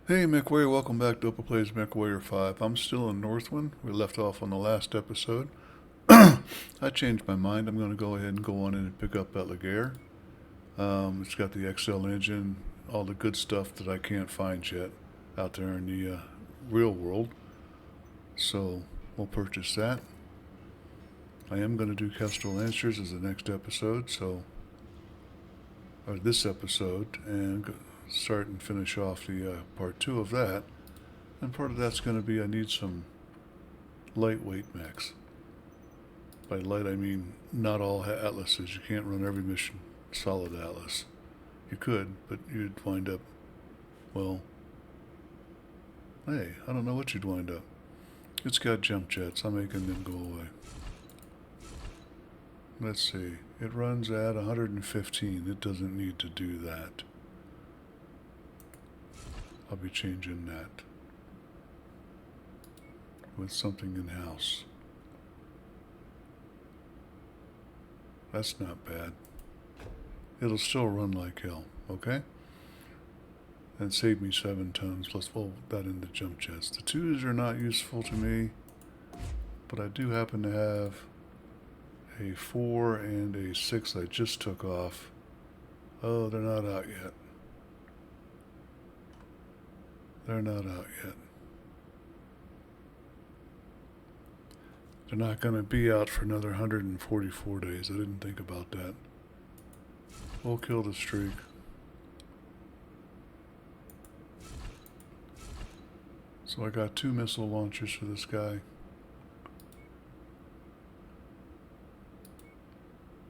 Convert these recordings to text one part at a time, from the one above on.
Hey MechWarrior, welcome back to Upper Plays MechWarrior 5. I'm still in Northwind. We left off on the last episode. I changed my mind. I'm going to go ahead and go on in and pick up BattleTech. It's got the XL engine, all the good stuff that I can't find yet out there in the real world. So we'll purchase that. I am going to do Kestrel Answers as the next episode, or this episode, and start and finish off the part 2 of that. And part of that's going to be I need some lightweight mechs. By light, I mean not all atlases. You can't run every mission solid atlas. You could, but you'd wind up, well, hey, I don't know what you'd wind up. It's got jump jets. I'm making them go away. Let's see. It runs at 115. It doesn't need to do that. I'll be changing that with something in-house. That's not bad. It'll still run like hell, okay? And save me 7 tons plus, well, that in the jump jets. The 2s are not useful to me, but I do happen to have a 4 and a 6 I just took off. Oh, they're not out yet. They're not out yet. They're not going to be out for another 144 days. I didn't think about that. We'll kill the streak. So I got 2 missile launchers for this guy.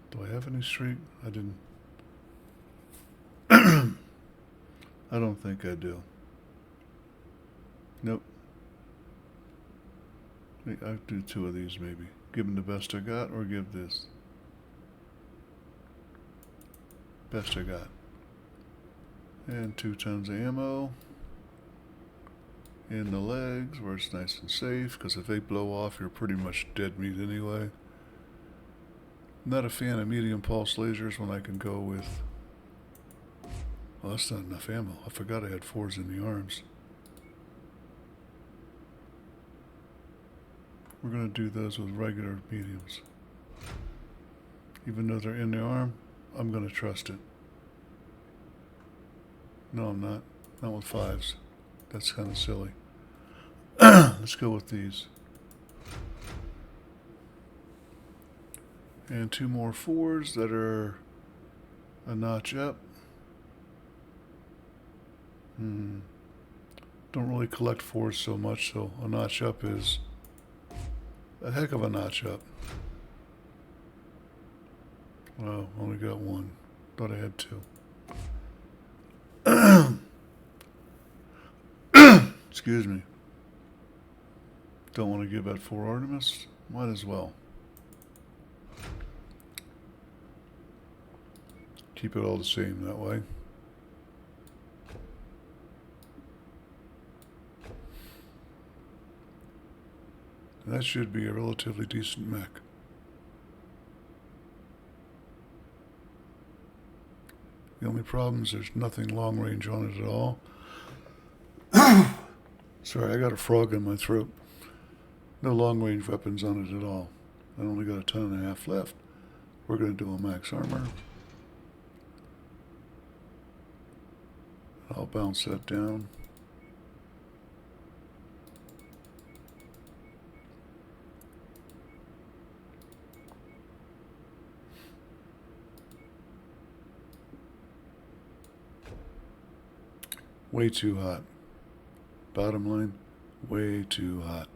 Do I have any streak? I didn't. I don't think I do. Nope. I'll do 2 of these maybe. Give him the best I got, or give this. Best I got. And 2 tons of ammo. In the legs, where it's nice and safe, because if they blow off, you're pretty much dead meat anyway. Not a fan of medium pulse lasers when I can go with... Well, that's not enough ammo. I forgot I had 4s in the arms. We're going to do those with regular mediums. Even though they're in the arm, I'm going to trust it. No, I'm not. Not with 5s. That's kind of silly. Let's go with these. And 2 more 4s that are a notch up. Don't really collect 4s so much, so a notch up is a heck of a notch up. Well, only got 1. Thought I had 2. Excuse me. Don't want to give out 4 Artemis? Might as well. Keep it all the same that way. And that should be a relatively decent mech. The only problem is there's nothing long range on it at all. Sorry, I got a frog in my throat. No long range weapons on it at all. I only got a 1.5 tons left. We're going to do a max armor. I'll bounce that down. Way too hot. Bottom line, way too hot.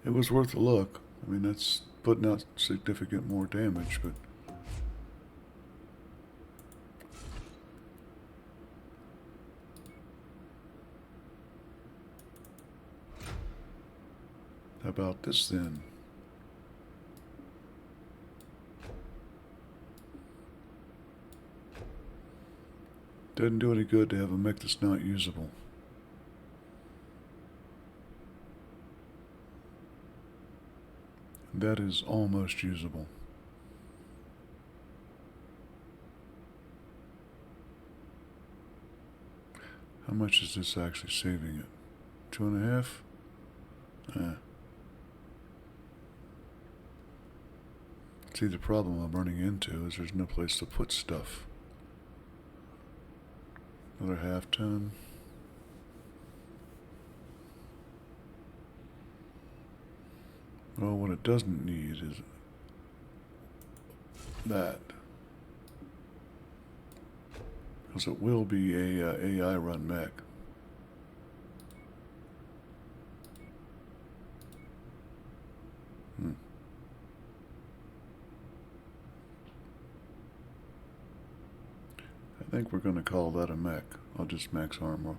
It was worth a look. I mean, that's putting out significant more damage, but how about this then? Doesn't do any good to have a mech that's not usable. That is almost usable. How much is this actually saving it? 2.5? See, the problem I'm running into is there's no place to put stuff. Another half ton. Well, what it doesn't need is that. Because it will be a AI run mech. I think we're going to call that a mech. I'll just max armor.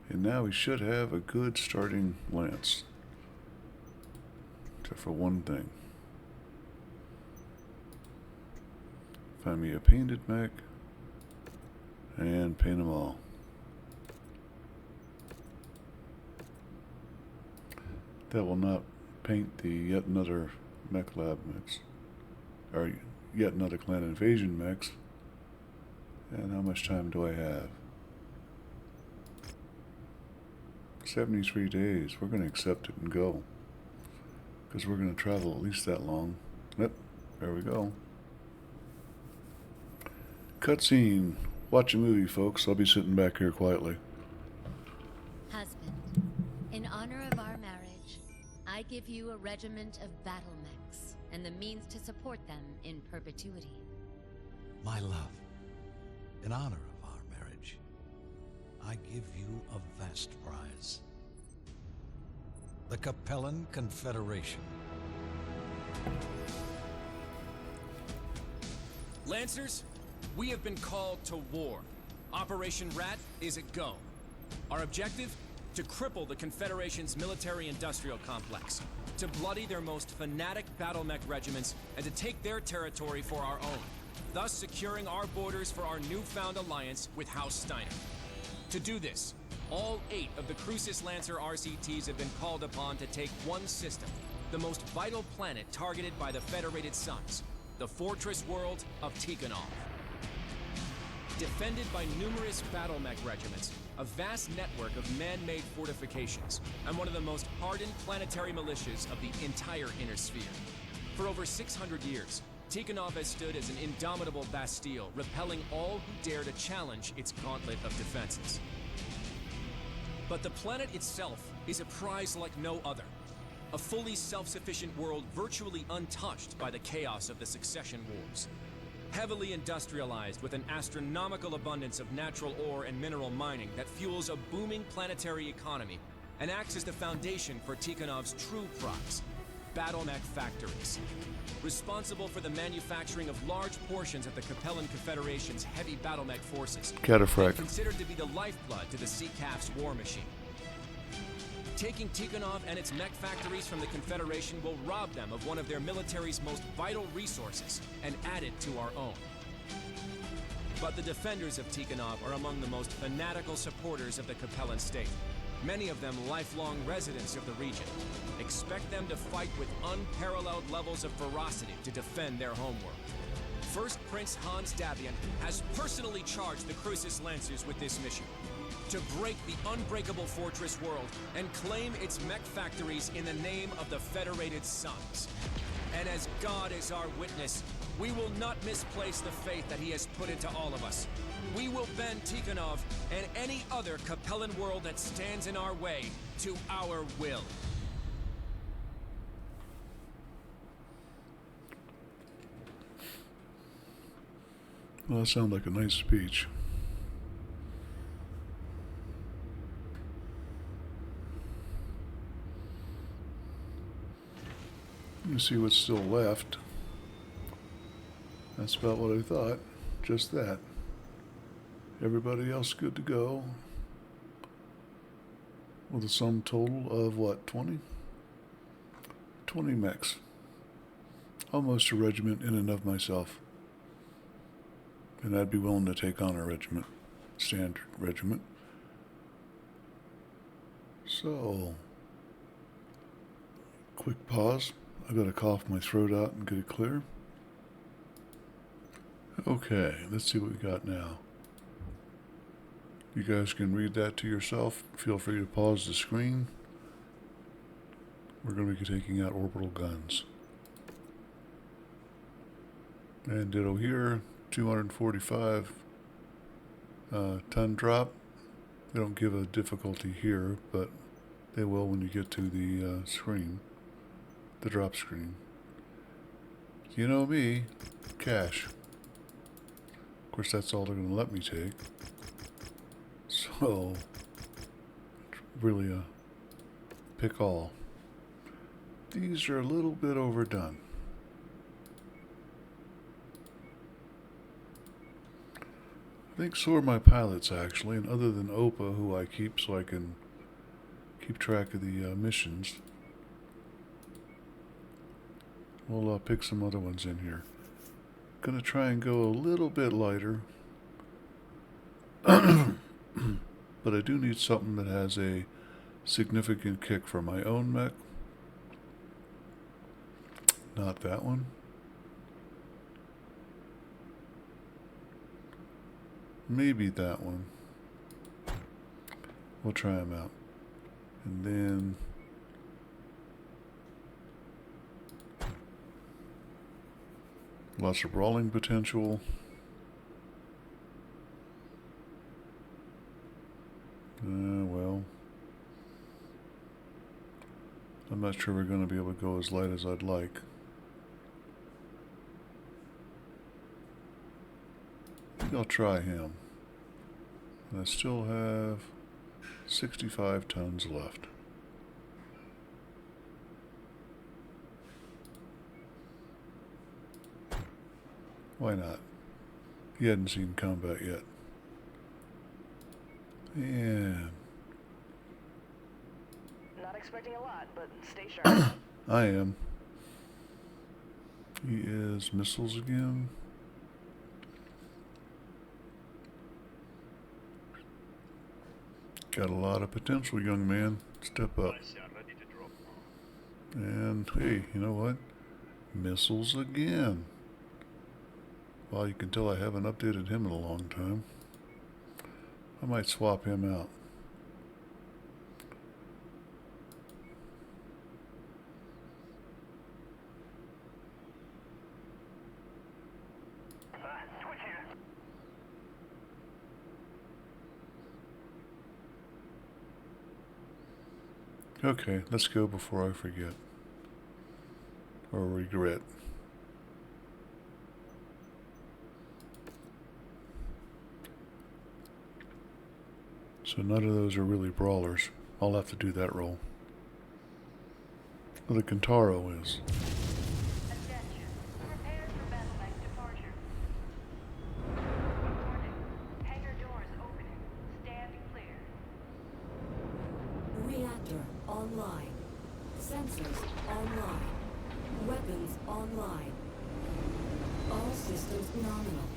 And now we should have a good starting lance. Except for one thing. Find me a painted mech and paint them all. That will not paint the Yet Another Mechlab mechs, or Yet Another Clan Invasion mechs. And how much time do I have? 73 days. We're going to accept it and go. Because we're going to travel at least that long. Yep, there we go. Cutscene. Watch a movie, folks. I'll be sitting back here quietly. Husband, in honor of our marriage, I give you a regiment of battlemechs and the means to support them in perpetuity. My love, in honor of our marriage, I give you a vast prize. The Capellan Confederation. Lancers, we have been called to war. Operation Rat is a go. Our objective? To cripple the Confederation's military-industrial complex, to bloody their most fanatic battlemech regiments, and to take their territory for our own, thus securing our borders for our newfound alliance with House Steiner. To do this, all 8 of the Crucis Lancer RCTs have been called upon to take one system, the most vital planet targeted by the Federated Suns, the fortress world of Tikonov. Defended by numerous battlemech regiments, a vast network of man-made fortifications, and one of the most hardened planetary militias of the entire Inner Sphere. For over 600 years, Tikonov has stood as an indomitable bastille, repelling all who dare to challenge its gauntlet of defenses. But the planet itself is a prize like no other. A fully self-sufficient world virtually untouched by the chaos of the succession wars. Heavily industrialized with an astronomical abundance of natural ore and mineral mining that fuels a booming planetary economy and acts as the foundation for Tikonov's true prize, battlemech factories. Responsible for the manufacturing of large portions of the Capellan Confederation's heavy battlemech forces. Cataphract. Considered to be the lifeblood to the Sea-Calf's war machine. Taking Tikonov and its mech factories from the Confederation will rob them of one of their military's most vital resources and add it to our own. But the defenders of Tikonov are among the most fanatical supporters of the Capellan state. Many of them lifelong residents of the region. Expect them to fight with unparalleled levels of ferocity to defend their homeworld. First Prince Hans Davian has personally charged the Crucis Lancers with this mission. To break the unbreakable fortress world and claim its mech factories in the name of the Federated Suns. And as God is our witness, we will not misplace the faith that he has put into all of us. We will bend Tikonov and any other Capellan world that stands in our way to our will. Well, that sounds like a nice speech. Let me see what's still left. That's about what I thought. Just that. Everybody else good to go. With a sum total of what, 20? 20 mechs. Almost a regiment in and of myself. And I'd be willing to take on a regiment. Standard regiment. So, quick pause. I gotta cough my throat out and get it clear. Okay, let's see what we got now. You guys can read that to yourself. Feel free to pause the screen. We're going to be taking out orbital guns. And ditto here, 245 ton drop. They don't give a difficulty here, but they will when you get to the screen, the drop screen. You know me, cash. Of course, that's all they're going to let me take. So, it's really a pick all. These are a little bit overdone. I think so are my pilots, actually, and other than Opa, who I keep so I can keep track of the missions, we'll pick some other ones in here. Gonna try and go a little bit lighter, but I do need something that has a significant kick for my own mech. Not that one. Maybe that one. We'll try them out. And then lots of brawling potential. Well, I'm not sure we're going to be able to go as light as I'd like. I think I'll try him. And I still have 65 tons left. Why not? He hadn't seen combat yet. And not expecting a lot, but stay sharp. I am. He is missiles again. Got a lot of potential, young man. Step up. And hey, you know what? Missiles again. Well, you can tell I haven't updated him in a long time. I might swap him out. Okay, let's go before I forget. Or regret. So none of those are really brawlers. I'll have to do that role. Well, the Kentaro is. Attention. Prepare for battlemech departure. Warning. Hangar doors opening. Stand clear. Reactor online. Sensors online. Weapons online. All systems nominal.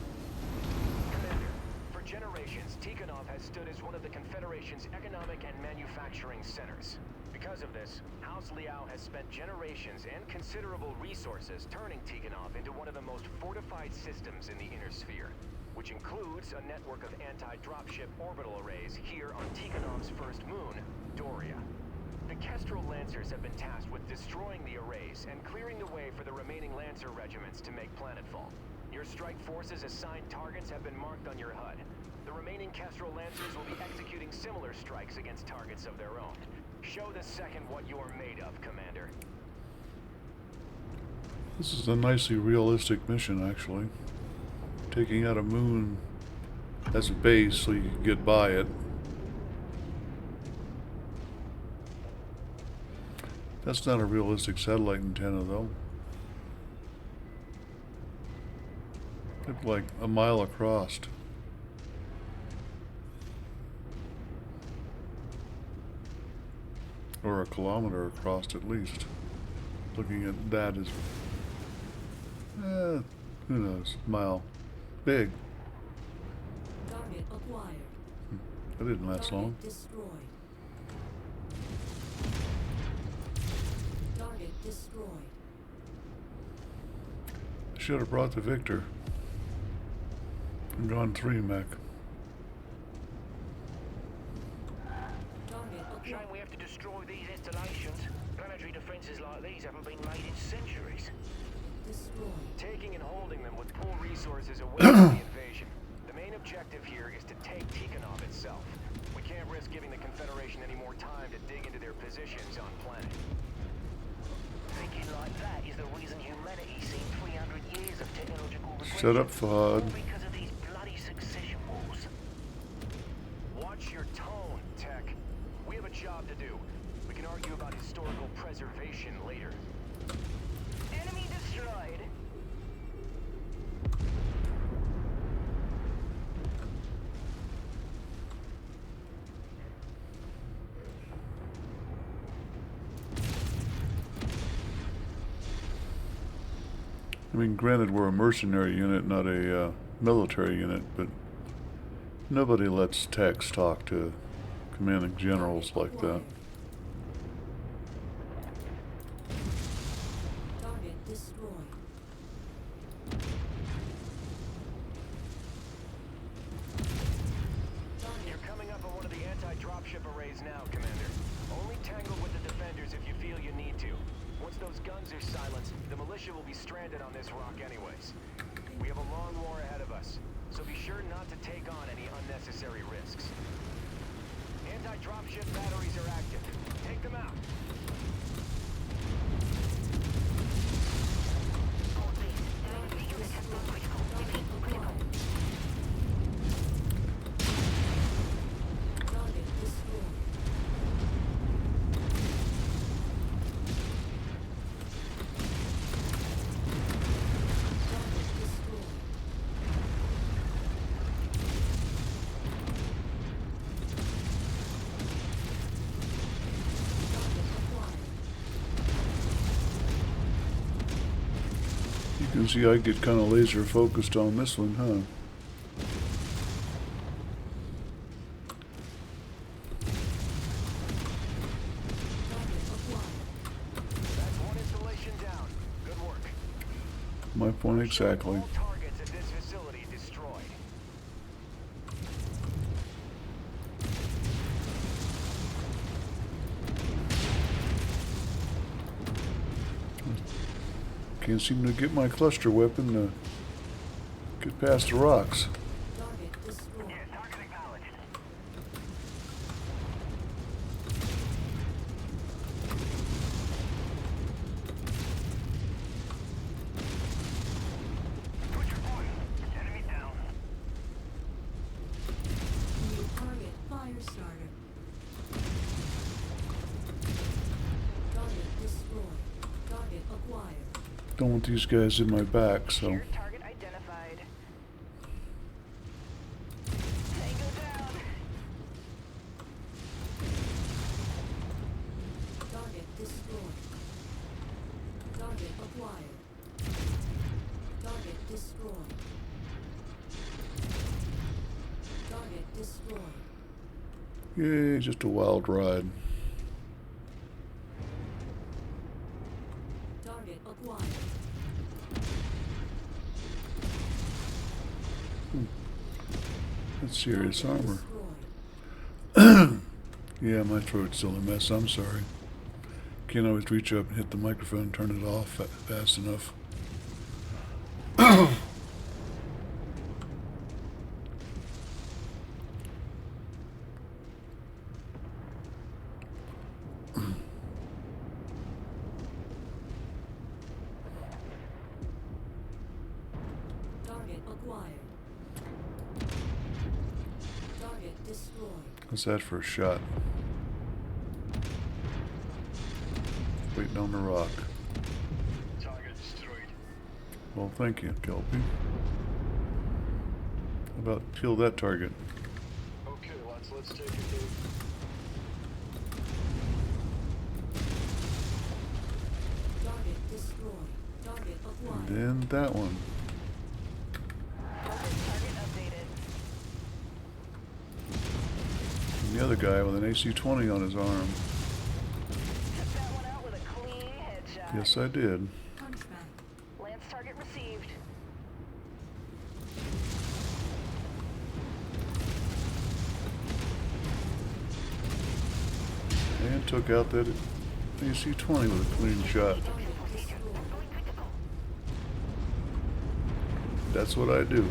Commander, for generations, Tikonov has stood as one of the Confederation's economic and manufacturing centers. Because of this, House Liao has spent generations and considerable resources turning Tikonov into one of the most fortified systems in the Inner Sphere, which includes a network of anti-dropship orbital arrays here on Tikonov's first moon, Doria. The Kestrel Lancers have been tasked with destroying the arrays and clearing the way for the remaining Lancer regiments to make planetfall. Your strike forces assigned targets have been marked on your HUD. The remaining Kestrel Lancers will be executing similar strikes against targets of their own. Show the second what you are made of, Commander. This is a nicely realistic mission, actually. Taking out a moon as a base so you can get by it. That's not a realistic satellite antenna, though. It's like a mile across. Or a kilometer across, at least. Looking at that as... who knows? Mile. Big. Target acquired. That didn't last long. Target destroyed. Target destroyed. Should have brought the Victor. Gone 3 mech. Target Shame acquired. we have to destroy these installations. Planetary defenses like these haven't been made in centuries. Destroyed. Taking and holding them would pull resources away from the invasion. The main objective here is to take Tikonov itself. We can't risk giving the Confederation any more time to dig into their positions on planet. Thinking like that is the reason humanity's seen 300 years of technological regression. Shut up, Fahad. All because of these bloody succession wars. Watch your tone, Tech. We have a job to do. We can argue about historical preservation later. Enemy destroyed. I mean, granted, we're a mercenary unit, not a military unit, but nobody lets techs talk to commanding generals like that. Target destroyed. You're coming up on one of the anti-dropship arrays now, Commander. Only tangle with the defenders if you feel you need to. Once those guns are silenced, the militia will be stranded on this rock anyways. We have a long war ahead of us, so be sure not to take on any unnecessary risks. Anti-dropship batteries are active. Take them out. Target destroyed. Target destroyed. Target acquired. You can see I get kind of laser focused on this one, huh? Target acquired. That's one installation down. Good work. My point exactly. All targets at this facility destroyed. Can't seem to get my cluster weapon to get past the rocks. Target destroyed. Target acknowledged. Push your point. Enemy down. New target fire starter. Target destroyed. Target acquired. Don't want these guys in my back, so. Target identified. Tango down. Target destroyed. Target acquired. Target destroyed. Target destroyed. Yay, just a wild ride. Target acquired. That's serious armor. Destroyed. Yeah, my throat's still a mess. I'm sorry. Can't always reach up and hit the microphone and turn it off fast enough. Target acquired. Target destroyed. What's that for a shot? Waiting on the rock. Target destroyed. Well, thank you, Kelpie. How about kill that target? Okay, lads, let's take it easy. Target destroyed. Target acquired. And then that one. Target updated. And the other guy with an AC-20 on his arm. Took that one out with a clean headshot. Yes, I did. Hunchback. Lance target received. And took out that AC-20 with a clean shot. That's what I do.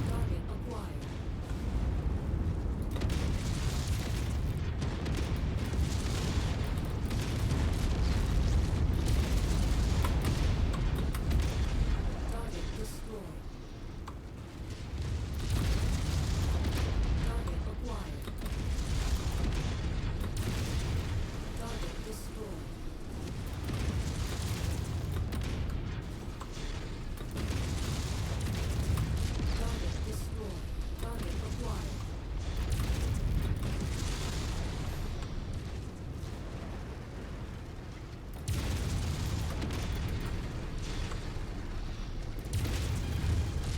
Target acquired. Target destroyed. Target acquired. Target destroyed. Target destroyed. Target acquired.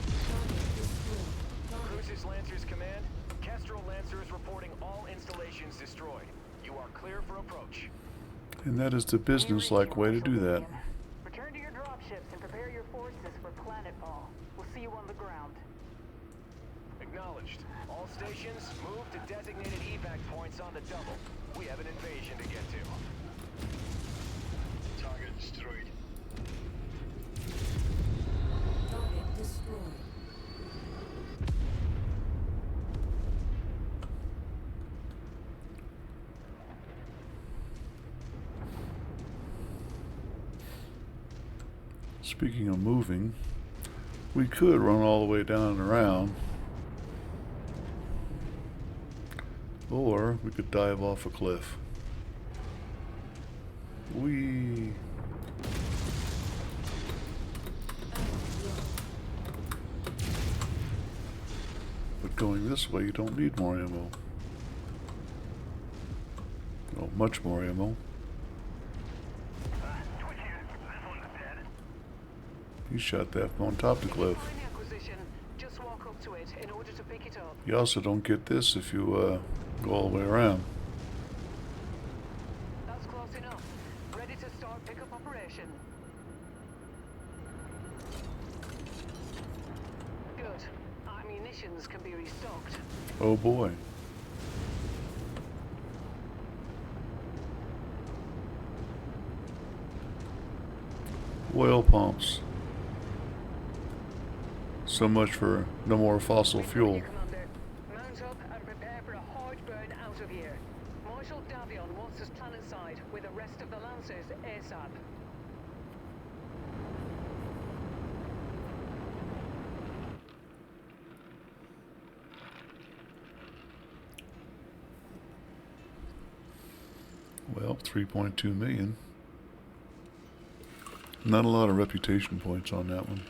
Target destroyed. Target Cruises Lancers Command, Kestrel Lancers reporting all installations destroyed. You are clear for approach. And that is the business-like way to do that. Return to your dropships and prepare your forces for planetfall. We'll see you on the ground. Acknowledged. All stations, move to designated evac points on the double. We have an invasion to get to. Target destroyed. Target destroyed. Speaking of moving, we could run all the way down and around. Or we could dive off a cliff. Whee! But going this way, you don't need more ammo. Oh, much more ammo. You shot that from on top of the cliff. Find the acquisition. Just walk up to it in order to pick it up. You also don't get this if you go all the way around. That's close enough. Ready to start pickup operation. Good. Ammunitions can be restocked. Oh boy. Oil pumps. So much for no more fossil fuel. Your commander. Mount up and prepare for a hard burn out of here. Marshal Davion wants us planetside with the rest of the Lancers ASAP. Well, 3.2 million. Not a lot of reputation points on that one.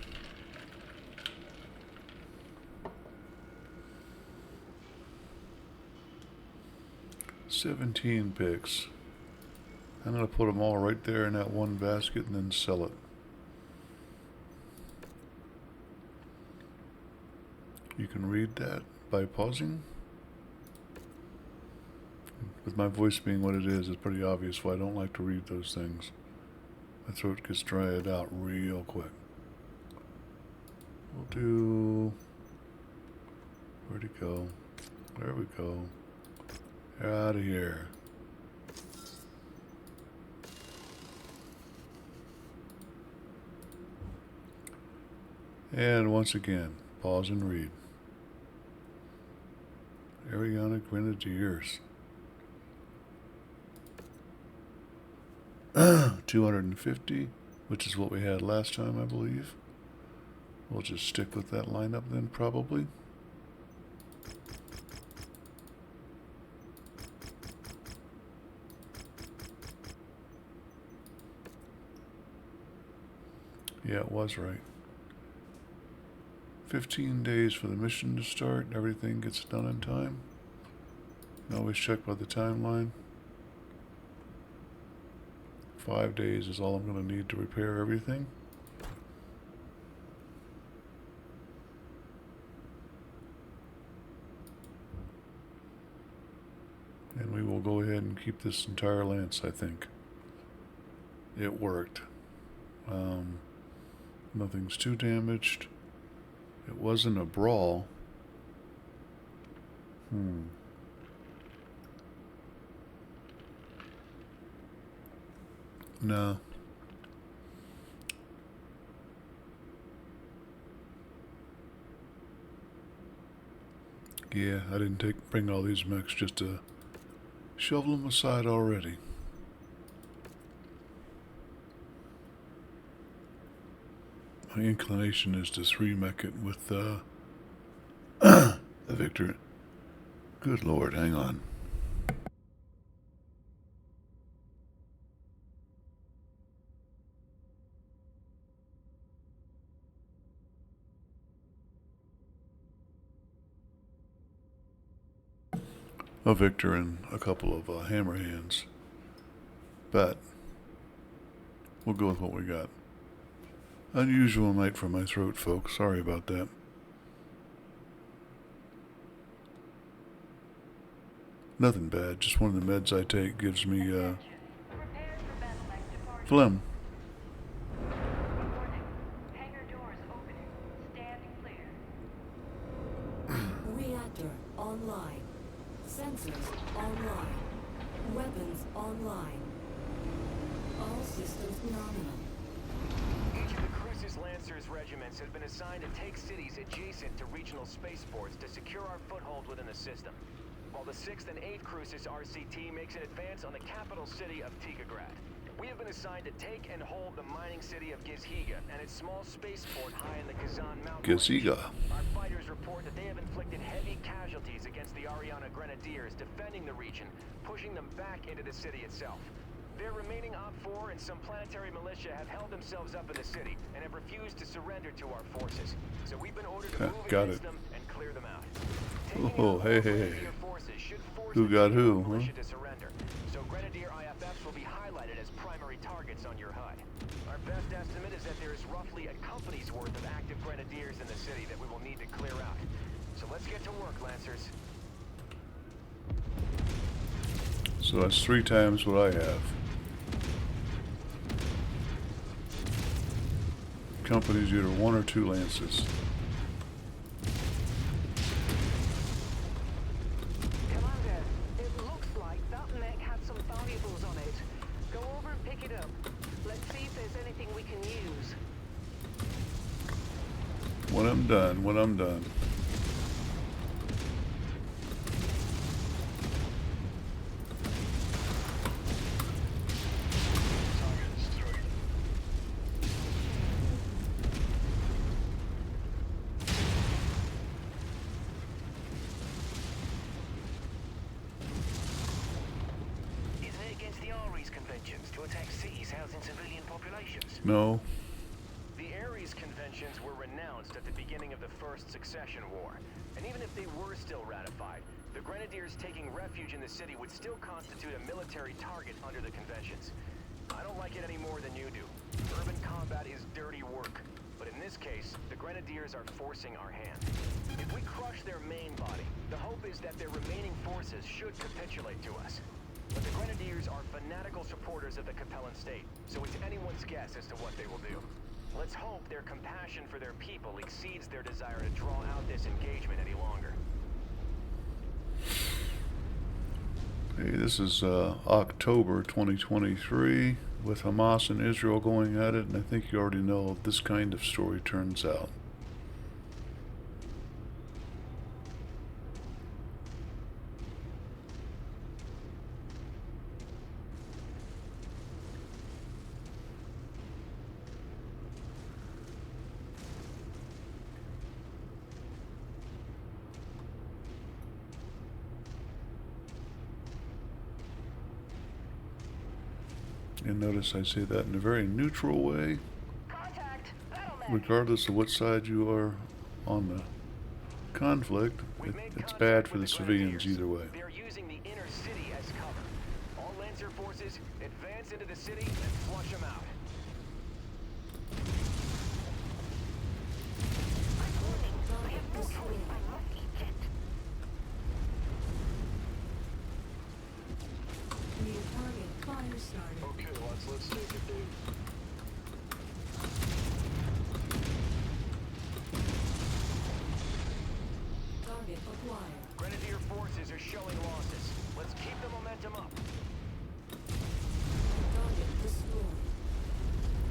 $17 picks. I'm going to put them all right there in that one basket and then sell it. You can read that by pausing. With my voice being what it is, it's pretty obvious why I don't like to read those things. My throat gets dried out real quick. We'll do... Where'd it go? There we go. Out of here. And once again, pause and read. Ariana Grenadiers. 250, which is what we had last time, I believe. We'll just stick with that lineup then, probably. Yeah, it was right. 15 days for the mission to start. Everything gets done in time. You always check by the timeline. 5 days is all I'm going to need to repair everything. And we will go ahead and keep this entire lance, I think. It worked. Nothing's too damaged. It wasn't a brawl. No. Yeah, I didn't bring all these mechs just to shovel them aside already. My inclination is to 3-mech it with the Victor. Good lord, hang on. A Victor and a couple of hammer hands. But we'll go with what we got. Unusual night for my throat, folks. Sorry about that. Nothing bad. Just one of the meds I take gives me phlegm. Reactor online. Sensors online. Weapons online. All systems nominal. Each of the Crucis Lancers regiments has been assigned to take cities adjacent to regional spaceports to secure our foothold within the system, while the 6th and 8th Crucis RCT makes an advance on the capital city of Tikonov. We have been assigned to take and hold the mining city of Gizhiga and its small spaceport high in the Kazan Mountain. Gizhiga. Our fighters report that they have inflicted heavy casualties against the Ariana Grenadiers defending the region, pushing them back into the city itself. Their remaining Op-4 and some planetary militia have held themselves up in the city and have refused to surrender to our forces. So we've been ordered to move against them and clear them out. Oh, hey, hey, hey. Who got who, huh? To surrender. So Grenadier IFFs will be highlighted as primary targets on your HUD. Our best estimate is that there is roughly a company's worth of active Grenadiers in the city that we will need to clear out. So let's get to work, Lancers. So that's 3 times what I have. Companies either 1 or 2 lances. Commander, it looks like that mech had some valuables on it. Go over and pick it up. Let's see if there's anything we can use. When I'm done. No. The Ares conventions were renounced at the beginning of the First Succession War, and even if they were still ratified, the Grenadiers taking refuge in the city would still constitute a military target under the conventions. I don't like it any more than you do. Urban combat is dirty work, but in this case, the Grenadiers are forcing our hand. If we crush their main body, the hope is that their remaining forces should capitulate to us. But the Grenadiers are fanatical supporters of the Capellan state, so it's anyone's guess as to what they will do. Let's hope their compassion for their people exceeds their desire to draw out this engagement any longer. Hey, this is October 2023 with Hamas and Israel going at it, and I think you already know how this kind of story turns out. And notice I say that in a very neutral way, Contact! Battlemech! regardless of what side you are on the conflict. It's bad for the civilians either way. They're using the inner city as cover. All Lancer forces, advance into the city and flush them out. New target fire started. Okay, let's take it, dude. Target acquired. Grenadier forces Lancers are showing losses. Let's keep the momentum up. Target destroyed.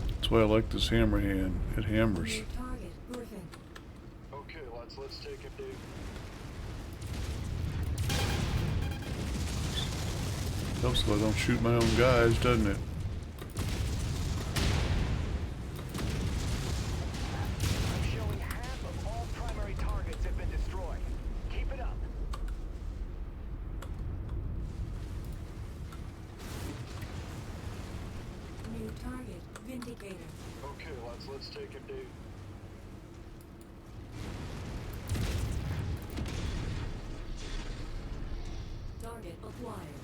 That's why I like this hammer hand. It hammers. New target Griffin. Okay, let's take him, Dave. Helps if I don't shoot my own guys, doesn't it? I'm showing half of all primary targets have been destroyed. Keep it up. New target Vindicator. Okay, let's take him, Dave. Target acquired.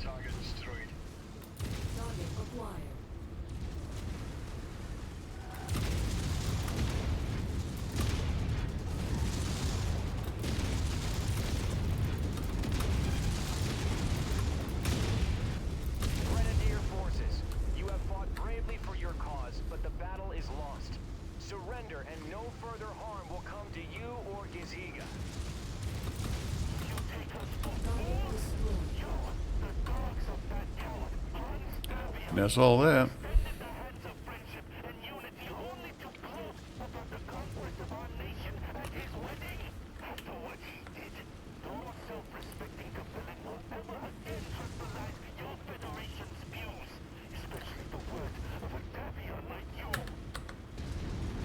Target destroyed. Target acquired. Grenadier forces, you have fought bravely for your cause, but the battle is lost. Surrender and no further harm will come to you or Giziga. Target destroyed. And that's all that.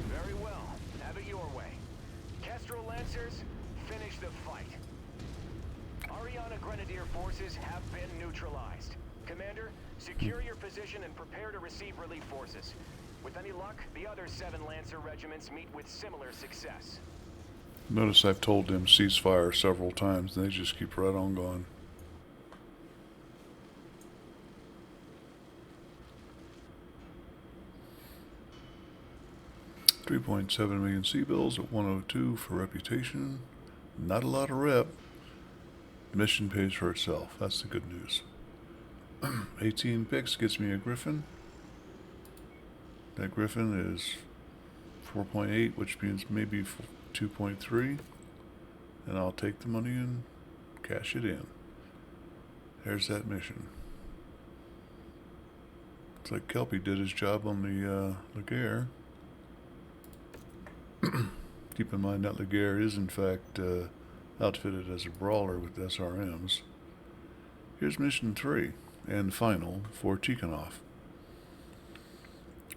Very well. Have it your way. Kestrel Lancers, finish the fight. Ariana Grenadier forces have been neutralized. Commander, secure your position and prepare to receive relief forces. With any luck, the other 7 Lancer regiments meet with similar success. Notice I've told them ceasefire several times and they just keep right on going. $3.7 million C-bills at 102 for reputation. Not a lot of rep. Mission pays for itself. That's the good news. 18 picks gets me a Griffin. That Griffin is 4.8, which means maybe 2.3. And I'll take the money and cash it in. There's that mission. Looks like Kelpie did his job on the Laguerre. Keep in mind that Laguerre is in fact outfitted as a brawler with SRMs. Here's mission 3 and final for Tikonov.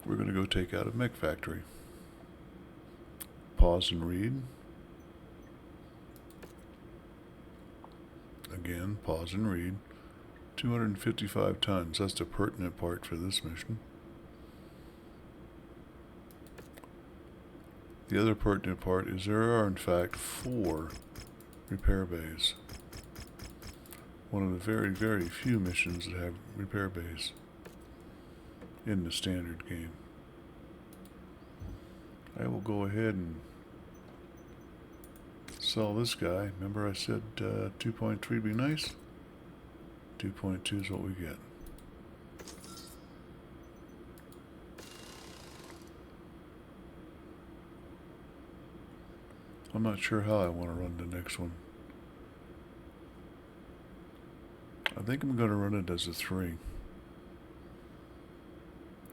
We're going to go take out a mech factory. Pause and read. Again, pause and read. 255 tons. That's the pertinent part for this mission. The other pertinent part is there are in fact 4 repair bays. One of the very, very few missions that have repair bays in the standard game. I will go ahead and sell this guy. Remember I said 2.3 be nice? 2.2 is what we get. I'm not sure how I want to run the next one. I think I'm going to run it as a 3.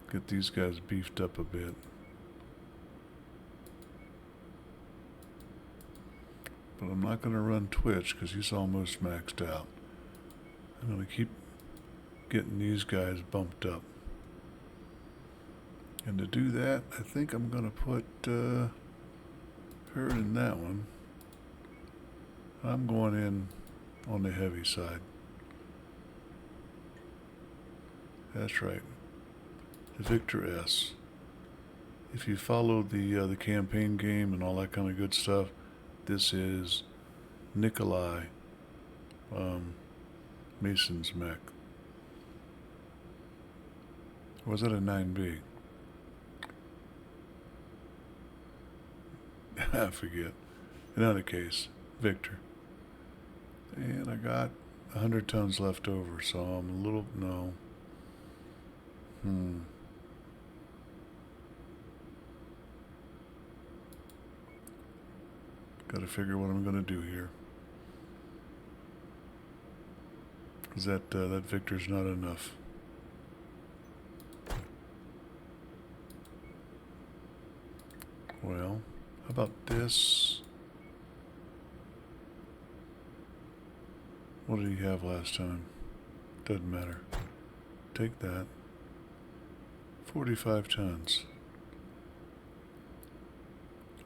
Get these guys beefed up a bit. But I'm not going to run Twitch because he's almost maxed out. I'm going to keep getting these guys bumped up. And to do that, I think I'm going to put her in that one. I'm going in on the heavy side. That's right. The Victor S. If you follow the campaign game and all that kind of good stuff, this is Nikolai Mason's mech. Or was that a 9B? I forget. In either case, Victor. And I got 100 tons left over, so I'm a little, no. Gotta figure what I'm gonna do here. Because that victor's not enough. Well, how about this? What did he have last time? Doesn't matter. Take that. 45 tons.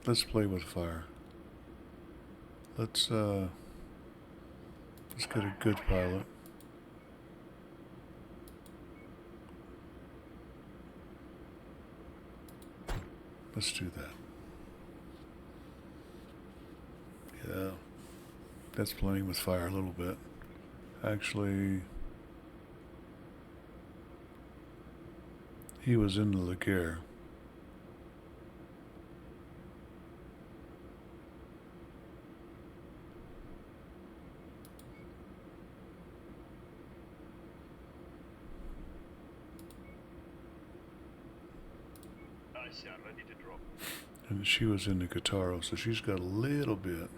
Let's play with fire. Let's get a good pilot. Let's do that. Yeah. That's playing with fire a little bit. Actually, he was in the Laguerre. I'm ready to drop. And she was in the Guitaro, so she's got a little bit.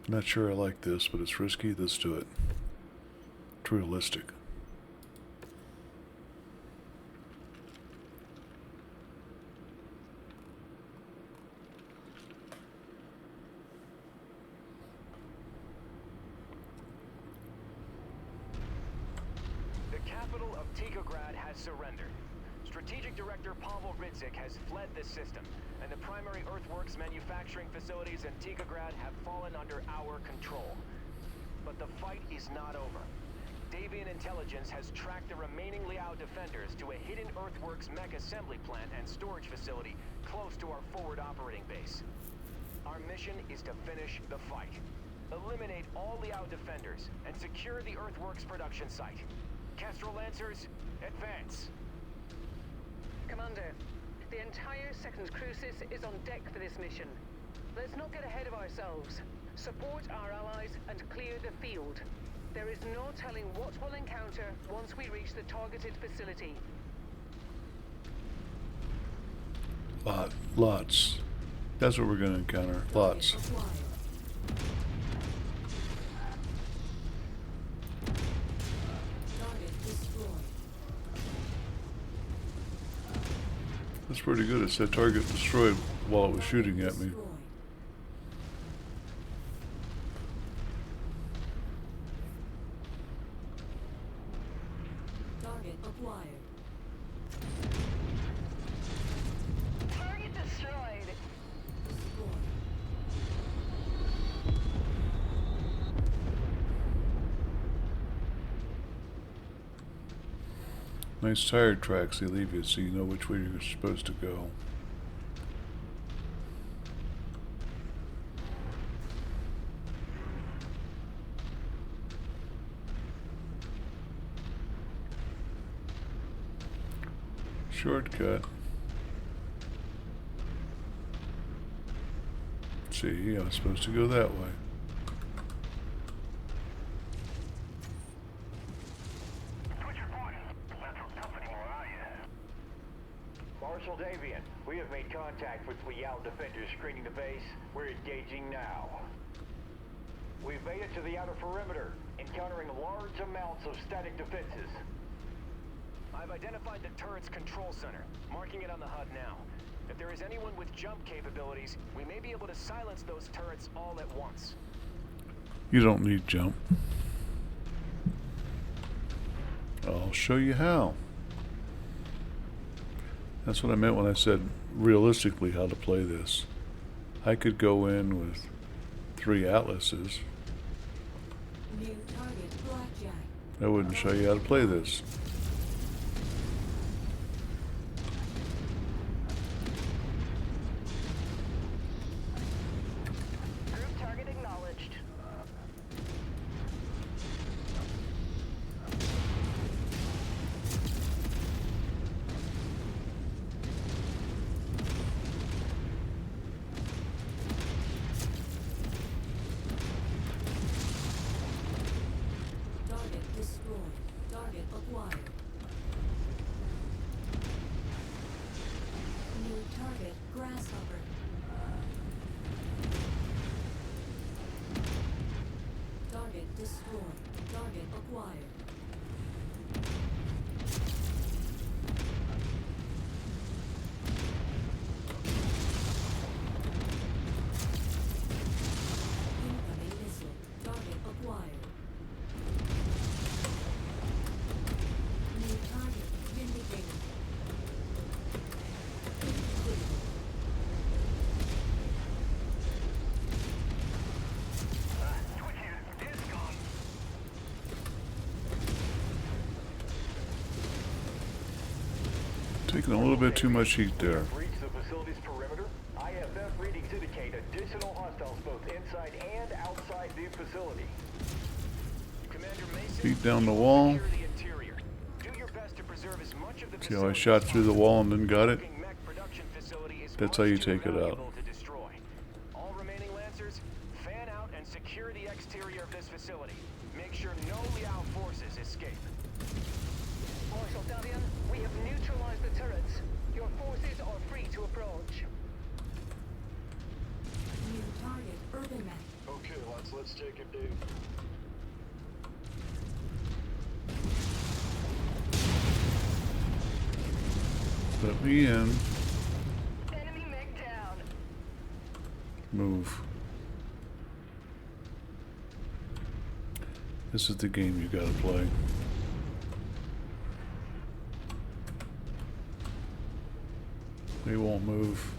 Not sure I like this, but it's risky. Let's do it. It's realistic. Surrendered. Strategic Director Pavel Ridzik has fled the system, and the primary earthworks manufacturing facilities in Tikograd have fallen under our control. But the fight is not over. Davian intelligence has tracked the remaining Liao defenders to a hidden earthworks mech assembly plant and storage facility close to our forward operating base. Our mission is to finish the fight. Eliminate all Liao defenders and secure the earthworks production site. Kestrel Lancers, advance. Commander, the entire 2nd Crucis is on deck for this mission. Let's not get ahead of ourselves. Support our allies and clear the field. There is no telling what we'll encounter once we reach the targeted facility. Lots. That's what we're going to encounter. Lots. That's pretty good. It said target destroyed while it was shooting at me. Target acquired. Target destroyed. Nice tire tracks they leave you so you know which way you're supposed to go. Shortcut. See, I was supposed to go that way. Marshal Davian, we have made contact with Liao defenders screening the base. We're engaging now. We've made it to the outer perimeter, encountering large amounts of static defenses. I've identified the turret's control center, marking it on the HUD now. If there is anyone with jump capabilities, we may be able to silence those turrets all at once. You don't need jump. I'll show you how. That's what I meant when I said realistically how to play this. I could go in with 3 atlases. New target blackjack. I wouldn't show you how to play this. Group target acknowledged. Target Showstopper. Target destroyed. Target acquired. Incoming missile. Target acquired. New target vindicated. Taking a little bit too much heat there. Breach the facility's perimeter. IFF readings indicate additional hostiles both inside and outside the facility. Commander Mason, Feet down the wall. secure the interior. Do your best to preserve as much of the See how I facility shot as through the possible. wall and then got it? Mech production facility is That's much how you too take it out. valuable to destroy. All remaining Lancers, fan out and secure the exterior of this facility. Make sure no Liao forces escape. Marshal Davian, we have neutralized the turrets. Your forces are free to approach. New target urban map. Okay, lads, let's take him down. Let me in. Enemy mech down. Move. This is the game you gotta play. They won't move.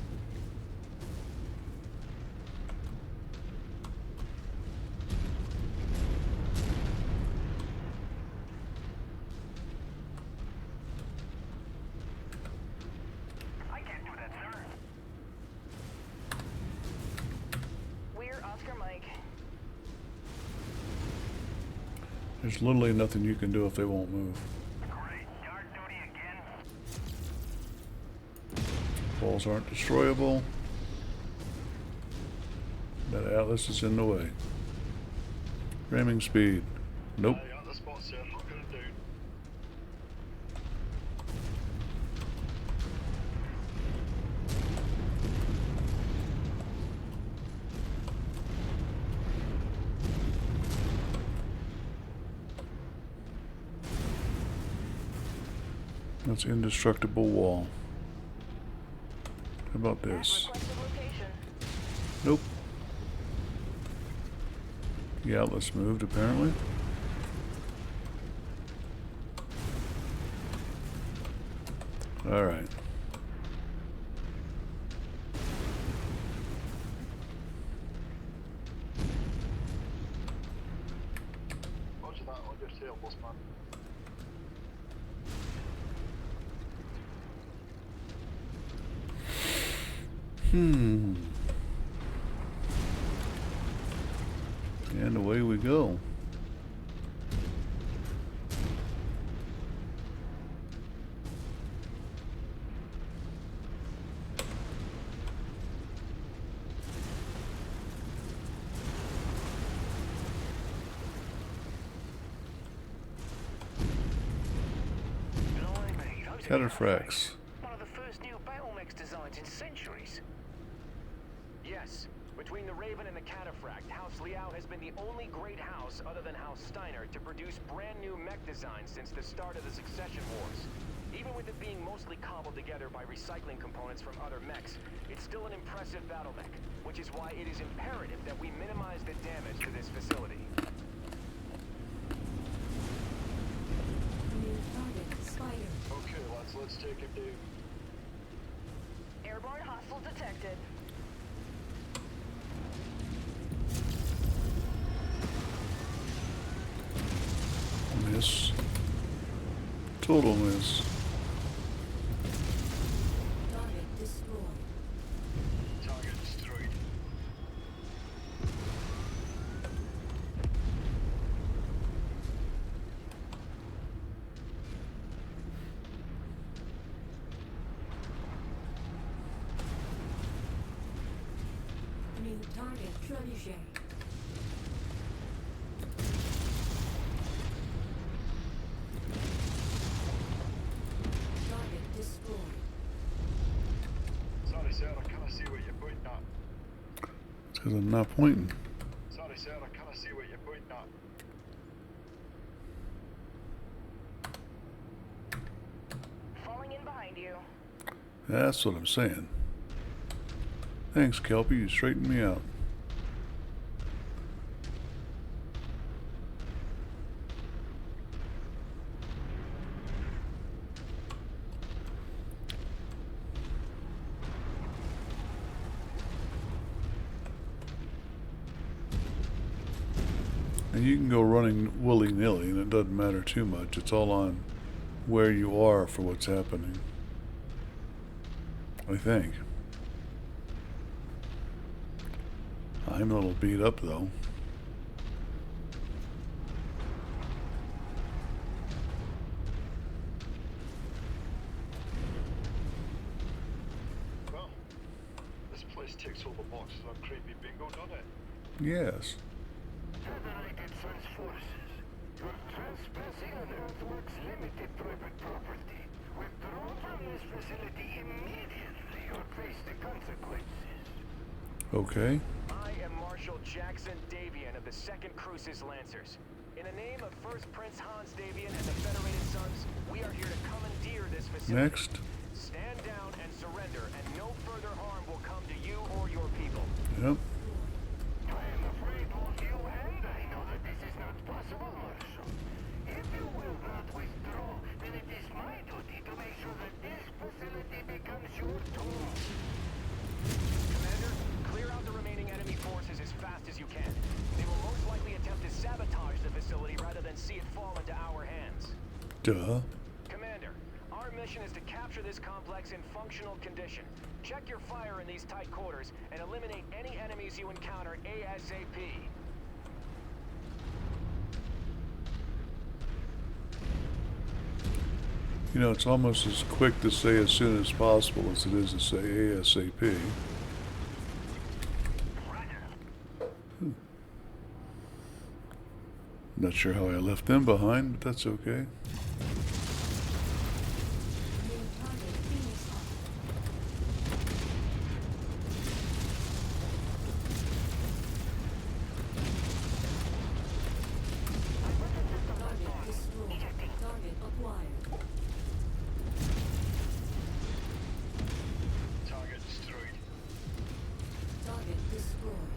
I can't do that, sir. We're Oscar Mike. There's literally nothing you can do if they won't move. Great. Guard duty again. Walls aren't destroyable. That Atlas is in the way. Ramming speed. Nope. Aye, at the spot, sir. Hunker him down. That's indestructible wall. How about this? Requested location. Nope. The Atlas moved apparently. Alright. Roger that, on your tail, boss man. And away we go. Cataphracts. One of the first new battlemechs designs in centuries. Yes, between the Raven and the Cataphract, House Liao has been the only great house other than House Steiner to produce brand new mech designs since the start of the Succession Wars. Even with it being mostly cobbled together by recycling components from other mechs, it's still an impressive battlemech, which is why it is imperative that we minimize the damage to this facility. New target spider. Okay, lads, let's take him down. Airborne hostile detected. Miss. Total miss. Target destroyed. Target destroyed. New target trebuchet. Target destroyed. Sorry, sir, I can't see Because I'm not pointing. Sorry, sir, I can't see what you're pointing at. Falling in behind you. That's what I'm saying. Thanks, Kelpie. You straightened me out. And you can go running willy-nilly, and it doesn't matter too much. It's all on where you are for what's happening. I think. I'm a little beat up, though. Well, this place ticks all the boxes on creepy bingo, doesn't it? Yes. Federated Suns forces, you're trespassing on Earthworks Limited private property. Withdraw from this facility immediately or face the consequences. Okay. I am Marshal Jackson Davian of the 2nd Crucis Lancers. In the name of First Prince Hans Davian and the Federated Sons, we are here to commandeer this facility. Next. Stand down and surrender, and no further harm will come to you or your people. Yep. I am afraid both you and I know that this is not possible, Marshal. If you will not withdraw, then it is my duty to make sure that this facility becomes your tomb. Commander, clear out the remaining enemy forces as fast as you can. They will most likely attempt to sabotage the facility rather than see it fall into our hands. Duh. Commander, our mission is to capture this complex in functional condition. Check your fire in these tight quarters and eliminate any enemies you encounter ASAP. You know, it's almost as quick to say as soon as possible as it is to say ASAP. Not sure how I left them behind, but that's okay. New target Phoenix Hawk. Target destroyed. Target acquired. Target destroyed. Target destroyed.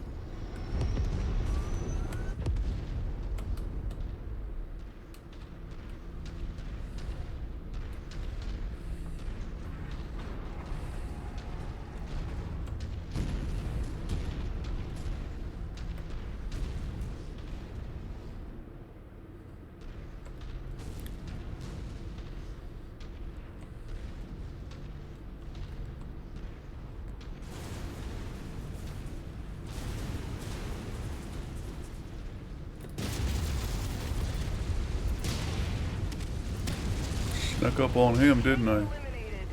Snuck up on him, didn't I? Eliminated.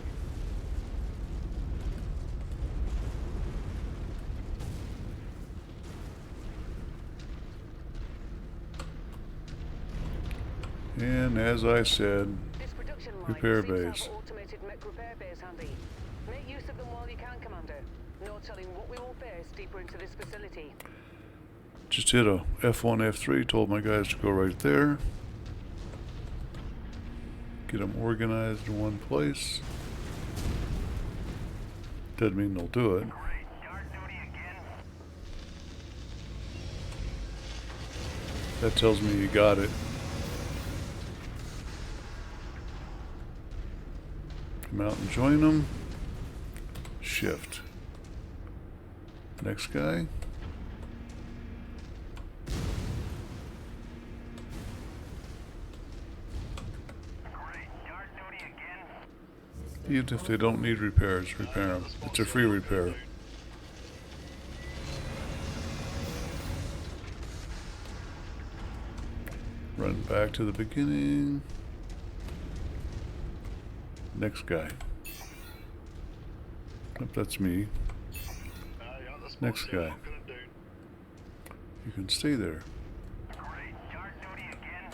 And as I said, This production line repair seems to have base. automated mech repair base handy. Make use of them while you can, Commander. No telling what we will face deeper into this facility. Just hit a F1, F3, told my guys to go right there. Get them organized in one place. Doesn't mean they'll do it. Great, yard duty again. That tells me you got it. Come out and join them. Shift. Next guy. Great, yard duty again. Even if they don't need repairs, repair them. It's a free repair. Run back to the beginning. Next guy. Yep, that's me. Yeah, this Next box there, guy. knocking it down. You can stay there. Great, yard duty again.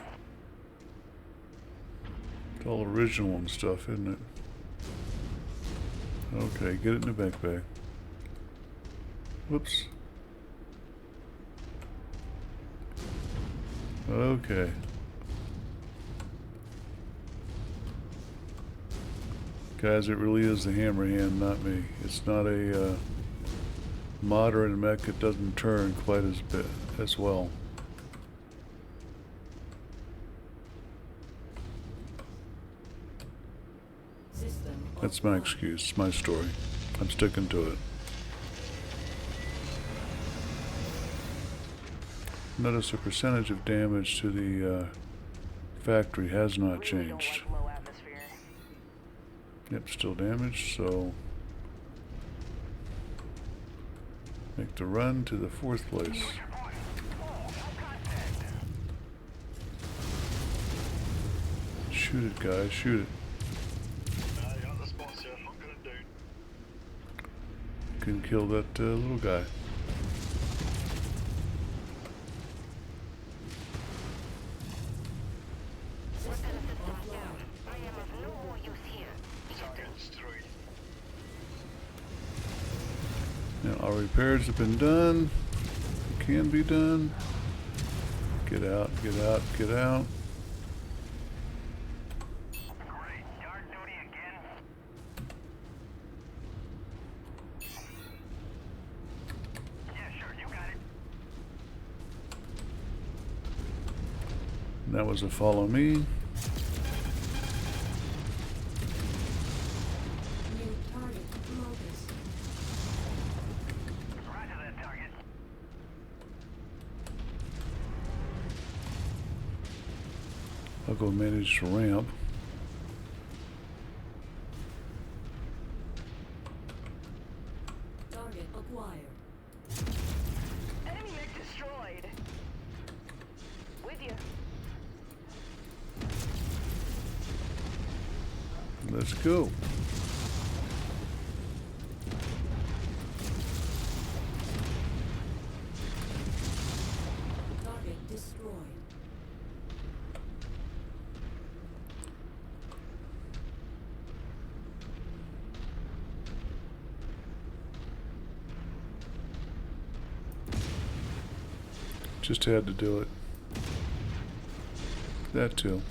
It's all original and stuff, isn't it? Okay, get it in the backpack. Whoops. Okay. Guys, it really is the hammer hand, not me. It's not a modern mech. It doesn't turn quite as well. That's my excuse. It's my story. I'm sticking to it. Notice the percentage of damage to the factory has not changed. Yep, still damaged, so make the run to the 4th place. Shoot it, guys, shoot it. Can kill that little guy. Now our repairs have been done. Can be done. Get out, get out, get out. That was a follow me. New target locus. Roger that target. I'll go manage the ramp. Target acquired. Enemy mech destroyed. With you. Let's go. Target destroyed. Just had to do it. That too.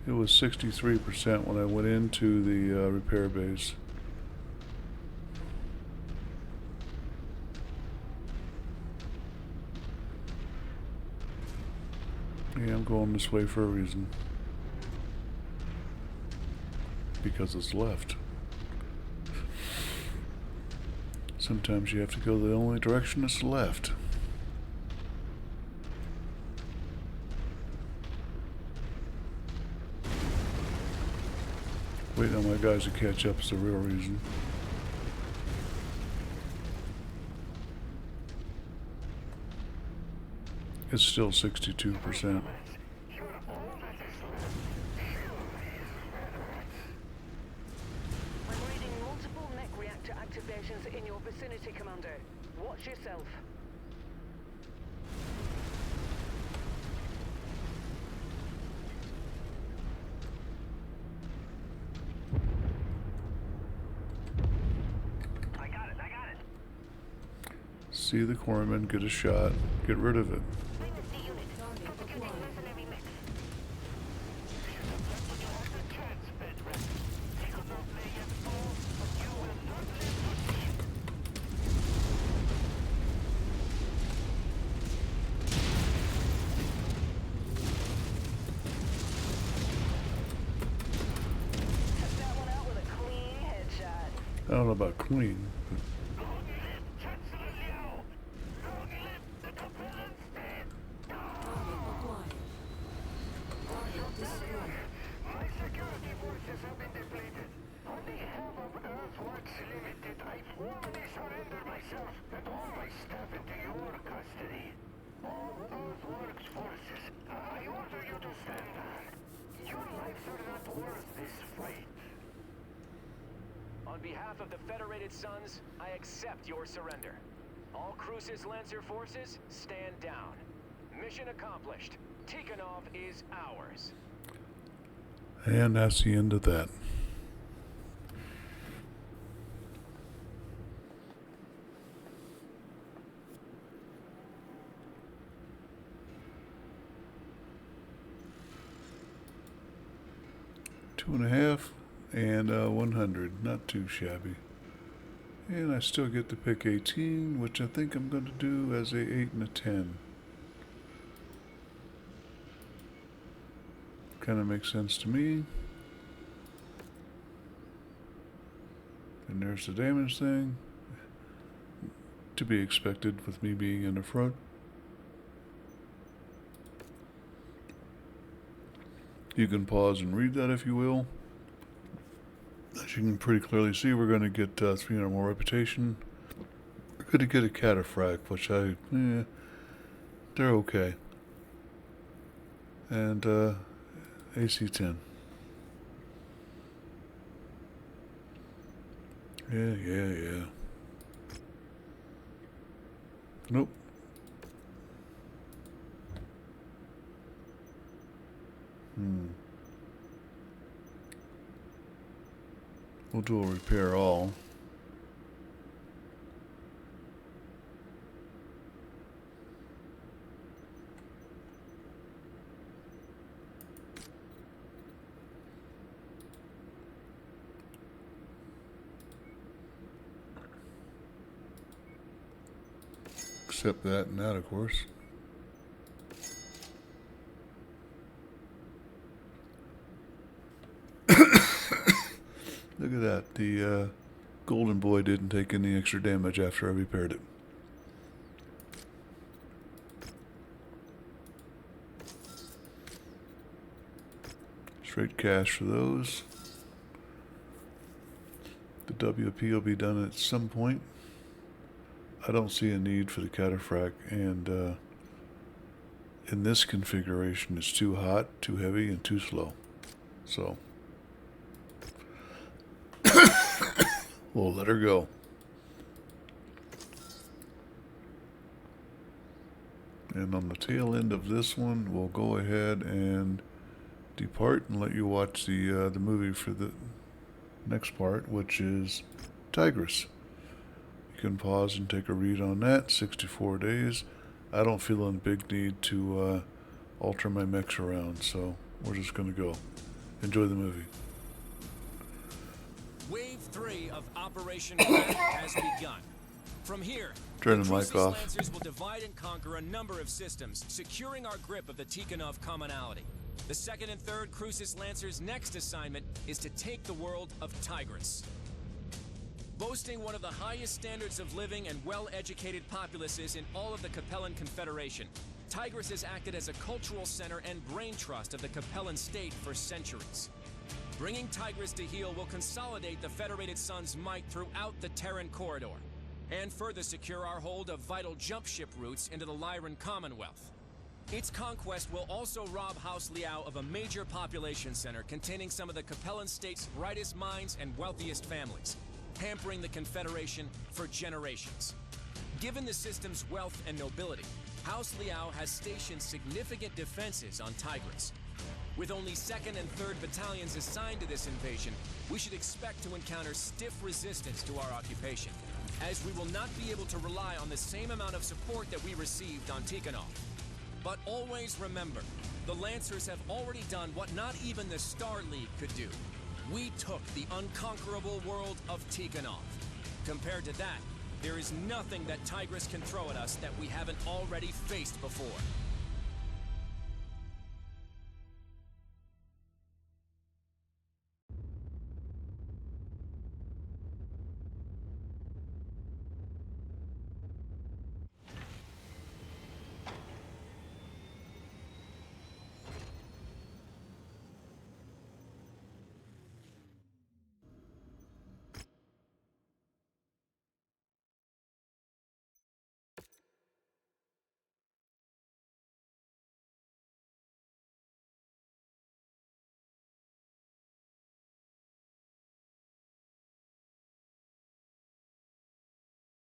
It was 63% when I went into the repair base. Yeah, I'm going this way for a reason. Because it's left. Sometimes you have to go the only direction that's left. Waiting on my guys to catch up is the real reason. It's still 62%. I'm reading multiple mech reactor activations in your vicinity, Commander. Watch yourself. I got it. See the corpsman, get a shot, get rid of it. Target acquired. Took that one out with a clean headshot. I don't know about clean, but Target acquired. Target destroyed. My security forces have been depleted. On behalf of Earthworks Limited, I formally surrender myself and all my staff into your custody. All Earthworks forces, I order you to stand down. Your lives are not worth this fight. On behalf of the Federated Sons, I accept your surrender. All Crucis Lancer forces, stand down. Mission accomplished. Tikonov is ours. and that's the end of that. 2.5 and 100. Not too shabby. And I still get to pick 18, which I think I'm going to do as a 8 and a 10. Kind of makes sense to me. And there's the damage thing. To be expected with me being in the front. You can pause and read that if you will. As you can pretty clearly see, we're going to get 300 more reputation. We're going to get a cataphract, which they're okay. And AC 10. Yeah. Nope. We'll do a repair all. Except that and that, of course. Look at that. The golden boy didn't take any extra damage after I repaired it. Straight cash for those. The WP will be done at some point. I don't see a need for the cataphract, and in this configuration it's too hot, too heavy, and too slow. So we'll let her go. And on the tail end of this one, we'll go ahead and depart and let you watch the movie for the next part, which is Tigris. You can pause and take a read on that. 64 days. I don't feel in big need to alter my mechs around, so we're just going to go. Enjoy the movie. Wave 3 of Operation Red has begun. From here, Turn the mic Crucis off. Lancers will divide and conquer a number of systems, securing our grip of the Tikonov commonality. The 2nd and 3rd Crucis Lancers' next assignment is to take the world of Tigris. Boasting one of the highest standards of living and well-educated populaces in all of the Capellan Confederation, Tigris has acted as a cultural center and brain trust of the Capellan state for centuries. Bringing Tigris to heel will consolidate the Federated Sun's might throughout the Terran corridor, and further secure our hold of vital jump ship routes into the Lyran Commonwealth. Its conquest will also rob House Liao of a major population center containing some of the Capellan state's brightest minds and wealthiest families, hampering the Confederation for generations. Given the system's wealth and nobility, House Liao has stationed significant defenses on Tigris. With only 2nd and 3rd battalions assigned to this invasion, we should expect to encounter stiff resistance to our occupation, as we will not be able to rely on the same amount of support that we received on Tikonov. But always remember, the Lancers have already done what not even the Star League could do. We took the unconquerable world of Tikonov. Compared to that, there is nothing that Tigris can throw at us that we haven't already faced before.